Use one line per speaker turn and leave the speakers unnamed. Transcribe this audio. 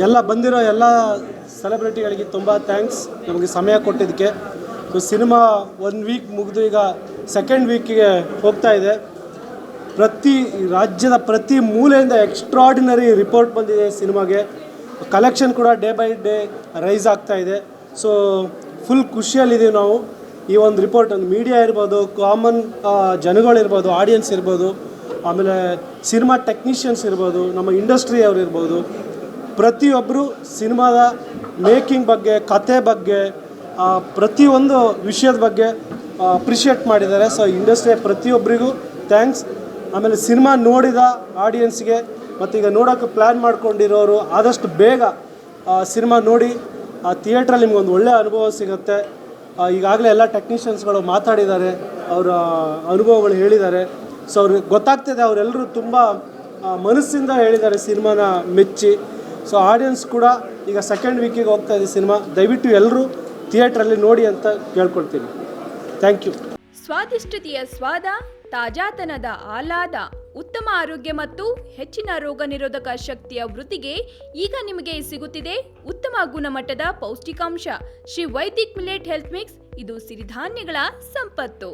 ಎಲ್ಲ ಬಂದಿರೋ ಎಲ್ಲ ಸೆಲೆಬ್ರಿಟಿಗಳಿಗೆ ತುಂಬ ಥ್ಯಾಂಕ್ಸ್ ನಮಗೆ ಸಮಯ ಕೊಟ್ಟಿದ್ದಕ್ಕೆ. ಸಿನಿಮಾ 1 ವೀಕ್ ಮುಗಿದು ಈಗ ಸೆಕೆಂಡ್ ವೀಕಿಗೆ ಹೋಗ್ತಾ ಇದೆ. ರಾಜ್ಯದ ಪ್ರತಿ ಮೂಲೆಯಿಂದ ಎಕ್ಸ್ಟ್ರಾರ್ಡಿನರಿ ರಿಪೋರ್ಟ್ ಬಂದಿದೆ ಸಿನಿಮಾಗೆ. ಕಲೆಕ್ಷನ್ ಕೂಡ ಡೇ ಬೈ ಡೇ ರೈಸ್ ಆಗ್ತಾ ಇದೆ. ಸೊ ಫುಲ್ ಖುಷಿಯಲ್ಲಿದ್ದೀವಿ ನಾವು. ಈ ಒಂದು ರಿಪೋರ್ಟ್ ಒಂದು ಮೀಡಿಯಾ ಇರ್ಬೋದು, ಕಾಮನ್ ಜನಗಳಿರ್ಬೋದು, ಆಡಿಯನ್ಸ್ ಇರ್ಬೋದು, ಆಮೇಲೆ ಸಿನಿಮಾ ಟೆಕ್ನಿಷಿಯನ್ಸ್ ಇರ್ಬೋದು, ನಮ್ಮ ಇಂಡಸ್ಟ್ರಿ ಅವ್ರು ಇರ್ಬೋದು, ಪ್ರತಿಯೊಬ್ಬರು ಸಿನಿಮಾದ ಮೇಕಿಂಗ್ ಬಗ್ಗೆ, ಕತೆ ಬಗ್ಗೆ, ಪ್ರತಿಯೊಂದು ವಿಷಯದ ಬಗ್ಗೆ ಅಪ್ರಿಷಿಯೇಟ್ ಮಾಡಿದ್ದಾರೆ. ಸೊ ಇಂಡಸ್ಟ್ರಿಯ ಪ್ರತಿಯೊಬ್ಬರಿಗೂ ಥ್ಯಾಂಕ್ಸ್. ಆಮೇಲೆ ಸಿನಿಮಾ ನೋಡಿದ ಆಡಿಯನ್ಸ್ಗೆ ಮತ್ತು ಈಗ ನೋಡೋಕ್ಕೆ ಪ್ಲ್ಯಾನ್ ಮಾಡ್ಕೊಂಡಿರೋರು ಆದಷ್ಟು ಬೇಗ ಸಿನಿಮಾ ನೋಡಿ ಥಿಯೇಟ್ರಲ್ಲಿ ನಿಮ್ಗೊಂದು ಒಳ್ಳೆಯ ಅನುಭವ ಸಿಗುತ್ತೆ. ಈಗಾಗಲೇ ಎಲ್ಲ ಟೆಕ್ನಿಷಿಯನ್ಸ್ಗಳು ಮಾತಾಡಿದ್ದಾರೆ, ಅವರ ಅನುಭವಗಳು ಹೇಳಿದ್ದಾರೆ. ಸೊ ಅವ್ರಿಗೆ ಗೊತ್ತಾಗ್ತಿದೆ, ಅವರೆಲ್ಲರೂ ತುಂಬ ಮನಸ್ಸಿಂದ ಹೇಳಿದ್ದಾರೆ ಸಿನಿಮಾನ ಮೆಚ್ಚಿ. ಸೊ ಆಡಿಯನ್ಸ್ ಕೂಡ ಈಗ ಸೆಕೆಂಡ್ ವೀಕಿಗೆ ಹೋಗ್ತಾ ಇದೆ ಸಿನಿಮಾ. ದಯವಿಟ್ಟು ಎಲ್ಲರೂ ಥಿಯೇಟ್ರಲ್ಲಿ ನೋಡಿ ಅಂತ ಕೇಳ್ಕೊಳ್ತೀನಿ. Thank you.
ಸ್ವಾದಿಷ್ಟತೆಯ ಸ್ವಾದ, ತಾಜಾತನದ ಆಹ್ಲಾದ, ಉತ್ತಮ ಆರೋಗ್ಯ ಮತ್ತು ಹೆಚ್ಚಿನ ರೋಗ ನಿರೋಧಕ ಶಕ್ತಿಯ ವೃದ್ಧಿಗೆ ಈಗ ನಿಮಗೆ ಸಿಗುತ್ತಿದೆ ಉತ್ತಮ ಗುಣಮಟ್ಟದ ಪೌಷ್ಟಿಕಾಂಶ. Shri Vaidik millet health mix. ಇದು ಸಿರಿಧಾನ್ಯಗಳ ಸಂಪತ್ತು.